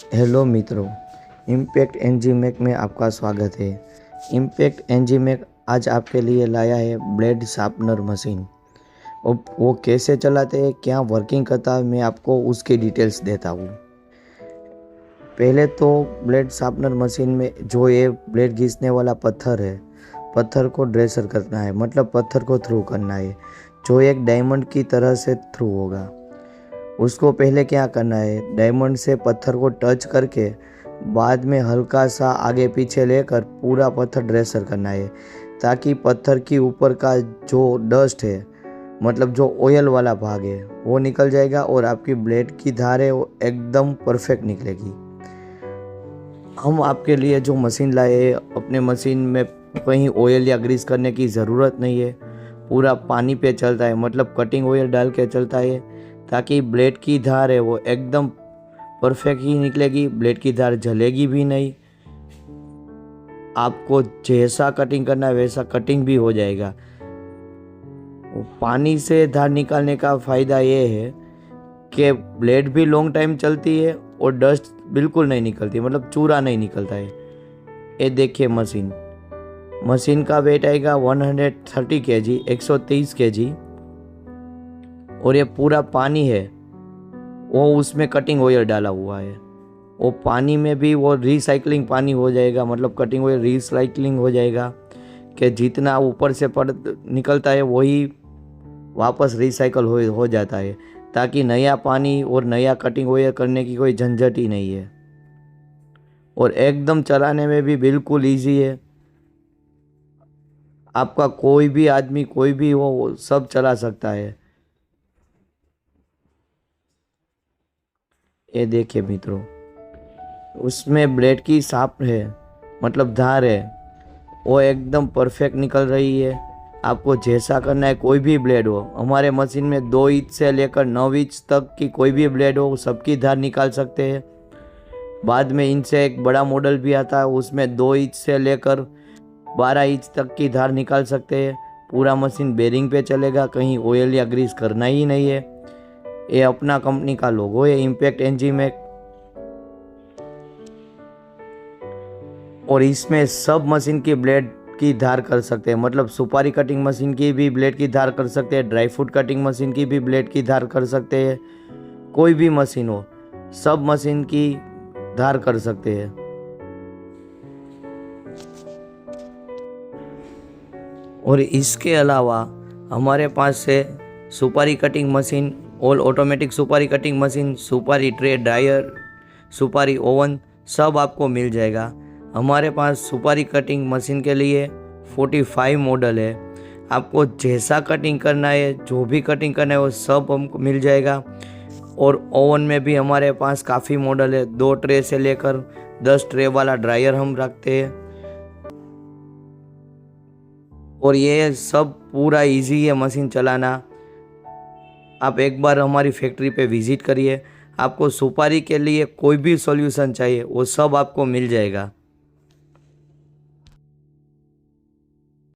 Hello मित्रों, impact NG Mac में आपका स्वागत है। इम्पैक्ट एनजी मैक आज आपके लिए लाया है ब्लेड शार्पनर मशीन। और वो कैसे चलाते हैं, क्या वर्किंग करता है, मैं आपको उसकी डिटेल्स देता हूँ। पहले तो ब्लेड शार्पनर मशीन में जो ये ब्लेड घिसने वाला पत्थर है, पत्थर को ड्रेसर करना है, मतलब पत्थर को थ्रू करना है, जो एक डायमंड की तरह से थ्रू होगा। उसको पहले क्या करना है, डायमंड से पत्थर को टच करके बाद में हल्का सा आगे पीछे लेकर पूरा पत्थर ड्रेसर करना है, ताकि पत्थर के ऊपर का जो डस्ट है, मतलब जो ऑयल वाला भाग है, वो निकल जाएगा और आपकी ब्लेड की धार है वो एकदम परफेक्ट निकलेगी। हम आपके लिए जो मशीन लाए हैं, अपने मशीन में कहीं ऑयल या ग्रीस करने की ज़रूरत नहीं है। पूरा पानी पे चलता है, मतलब कटिंग ऑयल डाल के चलता है, ताकि ब्लेड की धार है वो एकदम परफेक्ट ही निकलेगी। ब्लेड की धार जलेगी भी नहीं, आपको जैसा कटिंग करना है वैसा कटिंग भी हो जाएगा। पानी से धार निकालने का फ़ायदा ये है कि ब्लेड भी लॉन्ग टाइम चलती है और डस्ट बिल्कुल नहीं निकलती, मतलब चूरा नहीं निकलता है। ये देखिए मशीन का वेट आएगा 130 kg, 130 kg। और ये पूरा पानी है वो उसमें कटिंग ऑयल डाला हुआ है। वो पानी में भी वो रिसाइकलिंग पानी हो जाएगा, मतलब कटिंग ऑयल रिसाइकलिंग हो जाएगा कि जितना ऊपर से पड़ निकलता है वही वापस रिसाइकल हो जाता है, ताकि नया पानी और नया कटिंग ऑयल करने की कोई झंझट ही नहीं है। और एकदम चलाने में भी बिल्कुल इजी है। आपका कोई भी आदमी, कोई भी हो, वो सब चला सकता है। ये देखिए मित्रों, उसमें ब्लेड की शार्प है, मतलब धार है, वो एकदम परफेक्ट निकल रही है। आपको जैसा करना है, कोई भी ब्लेड हो, हमारे मशीन में 2 इंच से लेकर 9 इंच तक की कोई भी ब्लेड हो, सबकी धार निकाल सकते हैं। बाद में इनसे एक बड़ा मॉडल भी आता है, उसमें 2 इंच से लेकर 12 इंच तक की धार निकाल सकते हैं। पूरा मशीन बेरिंग पे चलेगा, कहीं ऑयल या ग्रीस करना ही नहीं है। ये अपना कंपनी का लोगो है, इम्पैक्ट एनजी मैक। और इसमें सब मशीन की ब्लेड की धार कर सकते हैं, मतलब सुपारी कटिंग मशीन की भी ब्लेड की धार कर सकते हैं, ड्राई फ्रूट कटिंग मशीन की भी ब्लेड की धार कर सकते हैं। कोई भी मशीन हो, सब मशीन की धार कर सकते हैं। और इसके अलावा हमारे पास से सुपारी कटिंग मशीन, ऑल ऑटोमेटिक सुपारी कटिंग मशीन, सुपारी ट्रे ड्रायर, सुपारी ओवन, सब आपको मिल जाएगा। हमारे पास सुपारी कटिंग मशीन के लिए 45 मॉडल है। आपको जैसा कटिंग करना है, जो भी कटिंग करना है, वो सब हमको मिल जाएगा। और ओवन में भी हमारे पास काफ़ी मॉडल है। 2 ट्रे से लेकर 10 ट्रे वाला ड्रायर हम रखते हैं। और ये सब पूरा इजी है मशीन चलाना। आप एक बार हमारी फैक्ट्री पे विज़िट करिए। आपको सुपारी के लिए कोई भी सॉल्यूशन चाहिए, वो सब आपको मिल जाएगा।